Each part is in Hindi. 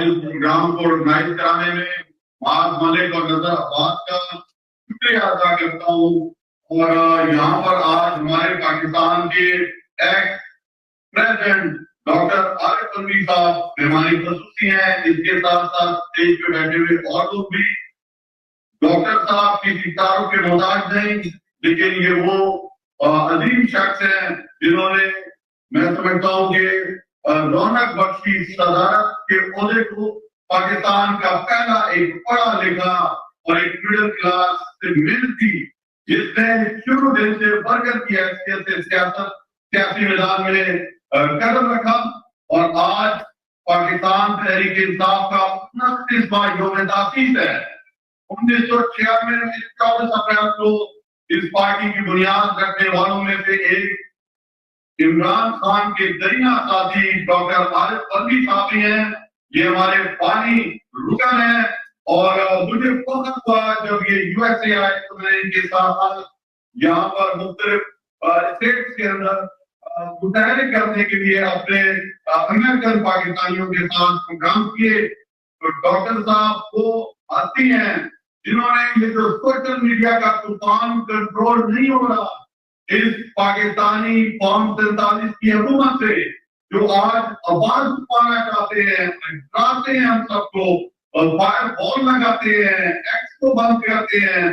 आज इस प्रोग्राम को ऑर्गेनाइज कराने में माज मलिक और नजर अब्बास का शुक्रिया अदा करता हूँ। और यहाँ पर आज हमारे पाकिस्तान के ex president doctor Arif Alvi साहब मेहमानी खसूसी हैं। इसके साथ साथ स्टेज पे बैठे हुए और लोग भी डॉक्टर साहब की सितारों के मोहताज नहीं, लेकिन ये वो अजीम शख्स हैं जिन्होंने, मैं समझता हूँ कि रौनक बख्शी सदारत के ओहदे को पाकिस्तान का पहला एक पढ़ा लिखा और एक मिडिल क्लास से मिलती, जिसने शुरू दिन से बरकत की हैसियत से सियासी मैदान में कदम रखा। और आज पाकिस्तान तहरीक इंसाफ का 29वां यौम तासीस है। 1996 में 24 अप्रैल को इस पार्टी की बुनियाद रखने वालों में से एक इमरान खान के दरिया साथी डॉक्टर आरिफ अलवी साहब भी हैं। ये हमारे पानी रुकन है और मुझे फख्र हुआ जब ये यूएसए आए तो मैं इनके साथ यहाँ पर मुख्तलिफ स्टेट्स के अंदर मुताहरिक करने के लिए अपने अमेरिकन पाकिस्तानियों के साथ प्रोग्राम किए। तो डॉक्टर साहब वो आती हैं जिन्होंने ये जो सोशल मीडिया का तूफान कंट्रोल नहीं हो रहा इस पाकिस्तानी फॉर्म 47 की हुकूमत से, जो आज आवाज उठाना चाहते हैं, डराते हैं हम सबको और फायर बॉल लगाते हैं, एक्स को बंद करते हैं।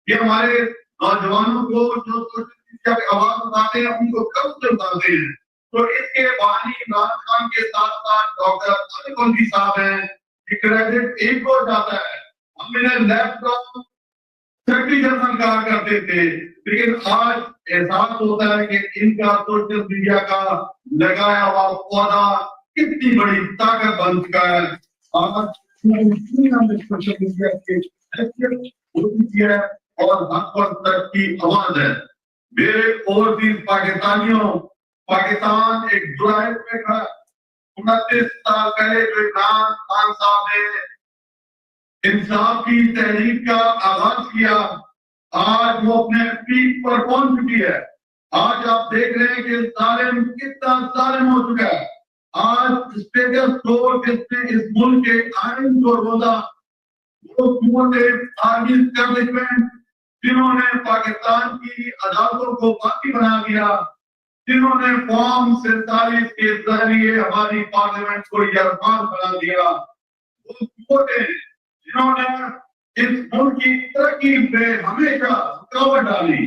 ये हमारे नौजवानों को जो सोशल मीडिया पे आवाज उठाते हैं उनको कब से उठाते हैं। तो इसके बानी इमरान खान के साथ साथ डॉक्टर आरिफ अलवी साहब हैं। क्रेडिट एक को जाता है। हम इन्हें लैपटॉप सेक्रेटरी जनरल कहा करते थे, लेकिन आज एहसास होता है कि इनका सोशल मीडिया का लगाया हुआ पौधा कितनी बड़ी ताकत बन चुका है। आज सोशल मीडिया के और हक तक की आवाज है। मेरे ओवरसीज पाकिस्तानियों, पाकिस्तान एक जुड़ाई में खड़ा। 29 साल पहले जो इमरान खान साहब ने इंसाफ की तहरीक का आगाज किया, आज वो अपने पीक पर पहुंच चुकी है। आज आप देख रहे हैं कि जालिम कितना जालिम हो चुका है। आज स्टेटस को जिसने इस मुल्क के आइन को रोजा, वो आर्मी एस्टेब्लिशमेंट जिन्होंने पाकिस्तान की अदालतों को बाकी बना दिया, जिन्होंने फॉर्म 47 के जरिए हमारी पार्लियामेंट को यरमान बना दिया, वो जिन्होंने इस मुल्क की तरक्की में हमेशा रुकावट डाली।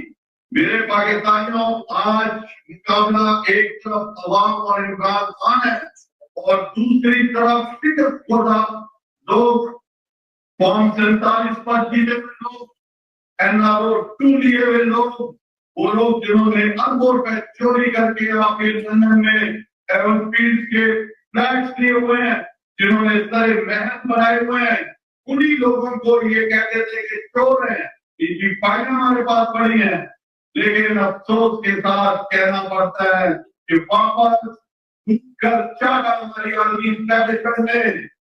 मेरे पाकिस्तानियों, आज मुकाबला एक तरफ अवाम और इमरान खान है और दूसरी तरफ शिकस्त खुर्दा लोग, फॉर्म 47 पर जीते हुए लोग, एनआरओ 2 लिए हुए लोग, वो लोग जिन्होंने अरबों रुपए चोरी करके आपके लंदन में एवन फील्ड के फ्लैट्स लिए हुए हैं, जिन्होंने सारे महल बनाए हुए हैं, उन्हीं लोगों को ये कहते थे कि चोर हैं, इनकी फाइलें हमारे पास पड़ी हैं। लेकिन अफसोस के साथ कहना पड़ता है कि वापस चाटा हमारी आर्मी एस्टेब्लिशमेंट ने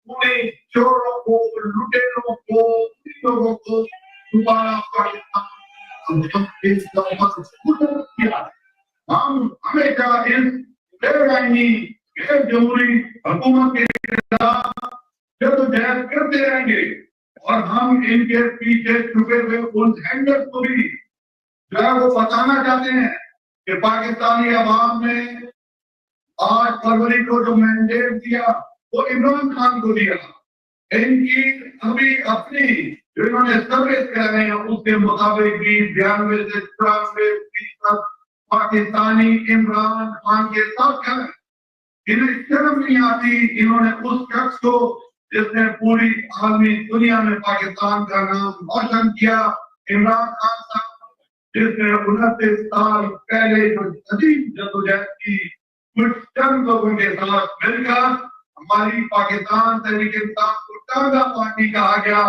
उन्हीं चोरों को, लुटेरों को, लोगों को दोबारा किया। हम हमेशा इस गैर-आईनी, गैर जमहूरी हुकूमत के खिलाफ जद्दोजहद करते रहेंगे और हम इनके पीछे छुपे हुए उन हैंडल्स को भी जो है वो बताना चाहते हैं कि पाकिस्तानी अवाम ने 8 फरवरी को जो मैंडेट दिया वो इमरान खान को दिया। इनकी अभी अपनी जो इन्होंने सर्विस कर रहे हैं उसके मुताबिक भी 92 से 94% पाकिस्तानी इमरान खान के साथ हैं। इन्हें शर्म नहीं आती। इन्होंने उस शख्स को जिसने पूरी आलमी दुनिया में पाकिस्तान का नाम रोशन किया, इमरान खान साहब, जिसने 29 साल पहले जो अजीब जद्दोजहद की कुछ चंद लोगों के साथ मिलकर हमारी पाकिस्तान तहरीक इंसाफ को टांगा पार्टी कहा गया,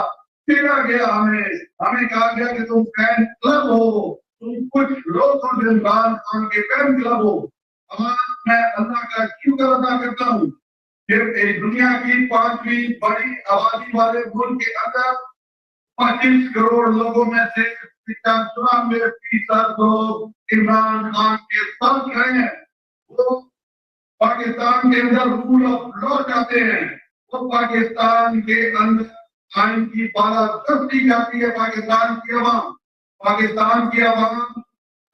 फिरा गया, हमें कहा गया कि तुम फैन क्लब हो, तुम कुछ लोग इमरान खान के फैन क्लब हो। मैं अल्लाह का शुक्र अदा करता हूँ कि दुनिया की 5वीं बड़ी आबादी वाले मुल्क के अंदर 25 करोड़ लोगों में से 94% लोग इमरान खान के साथ रहे हैं। वो पाकिस्तान के अंदर रूल ऑफ लॉ चाहते हैं, तो पाकिस्तान के अंदर आइन की बालादस्ती जाती है। पाकिस्तान की अवाम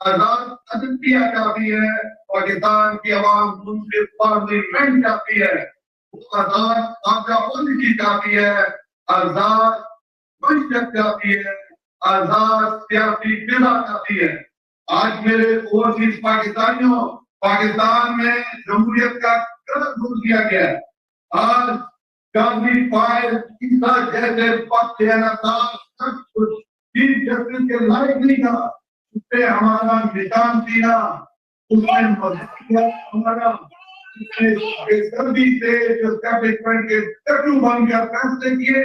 आजाद अदतिया चाहती है। पाकिस्तान की अवाम मुस्लिम पार्लियामेंट चाहती है। वो आजाद आजा पॉलिसी चाहती है। आजाद मशरक चाहती है। आजाद सियासी फिजा चाहती है। आज मेरे ओवरसीज पाकिस्तानियों, पाकिस्तान में जमहूरियत का कलर भूल दिया गया है। आज गांधी फाइल ईसा जैसे पक्ष सब कुछ चीफ जस्टिस के लायक नहीं था। उससे हमारा निशान दिया, उसने मदद किया हमारा, उसने बेदर्दी से जो एस्टैब्लिशमेंट के टटू बनकर फैसले किए।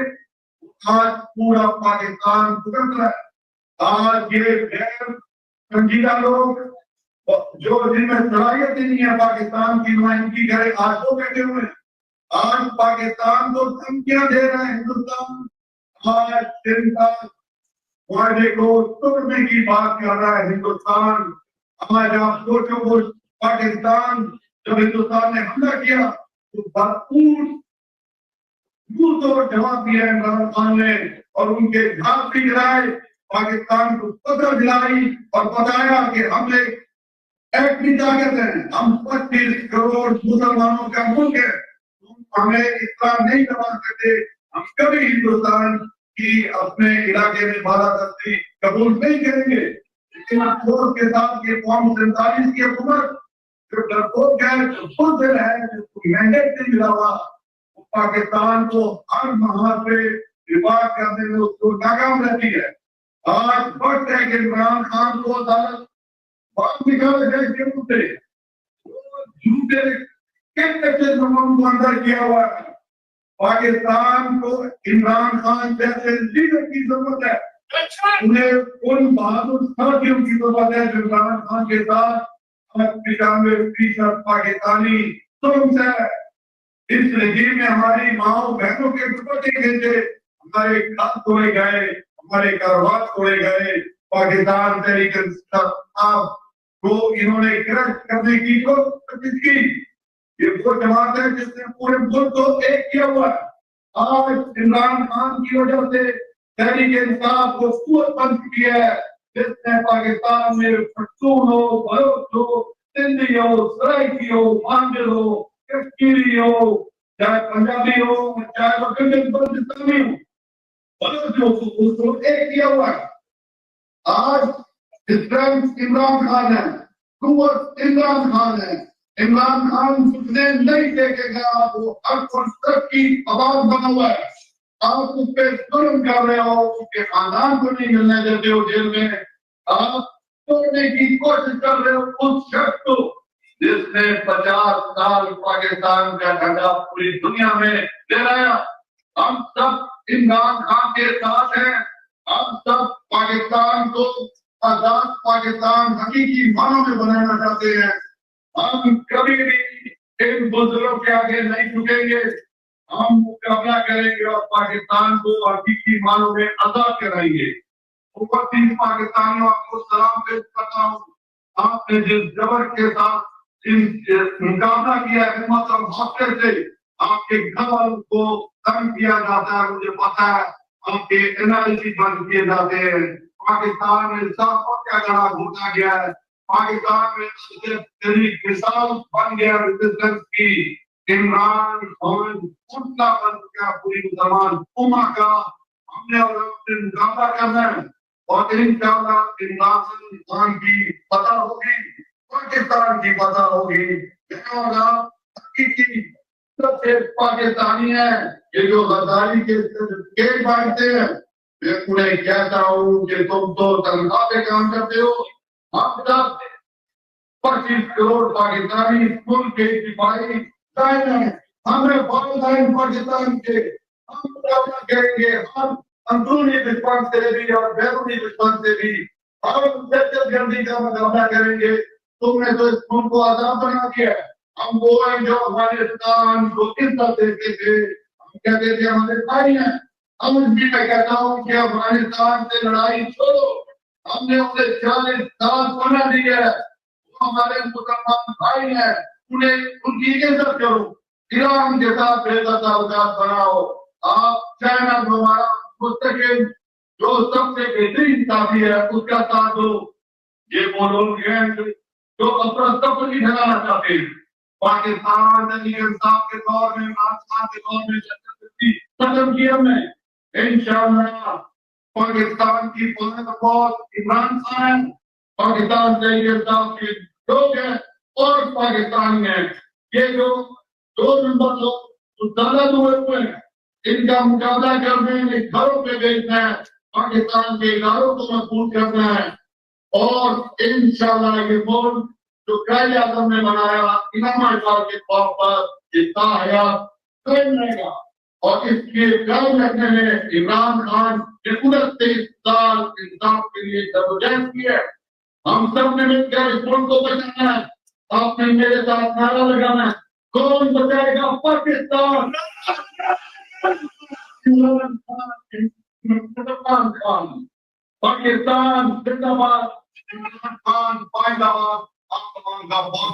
आज पूरा पाकिस्तान भुगत रहा है। आज ये गैर संजीदा लोग जो जिनमें सलाहियत नहीं है पाकिस्तान की नुमाइंदगी करे, आज वो बैठे हुए हैं। आज पाकिस्तान को धमकियां दे रहे हैं हिंदुस्तान। आज चिंता वादे को तोड़ने की बात कर रहा है हिंदुस्तान। आज आप सोचो, वो पाकिस्तान जब हिंदुस्तान ने हमला किया तो भरपूर मुंह तोड़ जवाब दिया इमरान खान ने और उनके घात भी गिराए, पाकिस्तान को पता दिलाई और बताया कि हम एक ऐसी ताकत है, हम 25 करोड़ मुसलमानों का मुल्क है, हमें इस्लाम नहीं दबा सकते। हम कभी हिंदुस्तान की अपने इलाके में बालादस्ती कबूल नहीं करेंगे। लेकिन अफसोस के साथ ये कौम 47 की हुकूमत जो डरपोक है, जो बुज़दिल है, जिसको मैंडेट नहीं मिला हुआ, पाकिस्तान को हर महाज पे विवाद करने में उसको नाकाम रहती है। आज वक्त है कि इमरान खान को अदालत बाहर निकाले जाए जेल से। झूठे कितने जमानों को अंदर किया हुआ है। पाकिस्तान को इमरान खान जैसे लीडर की जरूरत है। उन्हें उन बहादुर साथियों की जरूरत है जो इमरान खान के साथ 95% पाकिस्तानी तुम है। इस रजीम में हमारी माओ बहनों के दुपट्टे खींचे, हमारे घर तोड़े गए, हमारे कारोबार तोड़े गए। पाकिस्तान तहरीक को इन्होंने गिरफ्त करने की कोशिश की। ये वो जमात है जिसने पूरे मुल्क को एक किया हुआ है। आज इमरान खान की वजह से तहरीक इंसाफ को कुवत बन चुकी है, जिसने पाकिस्तान में पश्तून हो, बलोच हो, सिंधी हो, सराइकी हो, मांडल हो, कश्मीरी हो, चाहे पंजाबी हो, चाहे वो बलूचिस्तानी हो, बलोच हो, उसको एक किया हुआ है। आज स्ट्रेंथ इमरान खान है, कुव्वत इमरान खान है। इमरान खान सुनने नहीं देखेगा, वो हर फुर्सत की आवाज बना हुआ है। आप उस पर जुल्म कर रहे हो, उसके खानदान को नहीं मिलने देते हो जेल में। आप तोड़ने की कोशिश कर रहे हो उस शख्स को जिसने 50 साल पाकिस्तान का झंडा पूरी दुनिया में लहराया। हम सब इमरान खान के साथ हैं। हम सब पाकिस्तान को आजाद पाकिस्तान हकीकी मानों में बनाना चाहते हैं। हम कभी भी इन बुजुर्गों के आगे नहीं झुकेंगे। हम मुकाबला करेंगे और पाकिस्तान को हकीकी मानों में आजाद कराएंगे। उपस्थित पाकिस्तानियों, आपको सलाम पेश करता हूँ। आपने जिस जबर के साथ मुकाबला किया है हिम्मत और हौसले से, आपके घर वालों को तंग किया जाता है, मुझे पता है। आपके एनालिसिस बंद किए जाते हैं। पाकिस्तान में सबको क्या गला घोटा गया है। पाकिस्तान में तेरी मिसाल बन गया रेजिस्टेंस की। इमरान खान उतना बन गया पूरी मुसलमान उम्मा का। हमने और अपने मुकाबला करना है और इंशाअल्लाह इमरान खान की पता होगी, पाकिस्तान की पता होगी। हकीकी सबसे पाकिस्तानी है ये जो गद्दारी के केक बांटते हैं। मैं उन्हें कहता हूँ कि तुम तो तनख्वाह पे काम करते हो। हम सब 25 करोड़ पाकिस्तानी मुल्क के सिपाही है। हमें वालिदैन पाकिस्तान के हम मुकाबला करेंगे। हम अंदरूनी दुश्मन से भी और बैरूनी दुश्मन से भी हम दहशतगर्दी का मुकाबला करेंगे। तुमने तो इस मुल्क को आजाद बना दिया है। हम वो हैं जो अफगानिस्तान को इज्जत देते थे, हम कहते थे हमारे भाई हैं। हम भी मैं कहता हूँ कि अफगानिस्तान से लड़ाई छोड़ो। हमने उसे 40 साल बना दिया है। वो हमारे मुसलमान भाई हैं, उन्हें उनकी इज्जत करो। ईरान के साथ बेहतर ताल्लुकात बनाओ। आप चाइना को हमारा मुस्तकिल जो सबसे बेहतरीन साथी है उसका साथ दो। ये वो लोग हैं जो अपना सब कुछ फैलाना चाहते हैं। पाकिस्तान ने इंसाफ के दौर में, आसमान के दौर में खत्म किया हमने। इंशाअल्लाह पाकिस्तान की बहुत इमरान खान पाकिस्तान से इंसाफ के लोग हैं और पाकिस्तानी हैं। ये जो 2 नंबर लोग जो ज्यादा हुए हैं इनका मुकाबला करने में घरों पे भेजना है, पाकिस्तान के इदारों को मजबूत करना है और इंशाअल्लाह ये मुल्क जो कायदे आज़म ने बनाया इनाम इकबाल के तौर पर ये ताहयात कायम रहेगा। और इसके कायम रखने में इमरान खान ने 29 साल इंसाफ के लिए जदोजहद की है। हम सब ने मिलकर इस मुल्क को बचाना है। आपने मेरे साथ नारा लगाना है, कौन बचाएगा पाकिस्तान? इमरान खान। पाकिस्तान जिंदाबाद, इमरान खान जिंदाबाद। आप तमाम का बहुत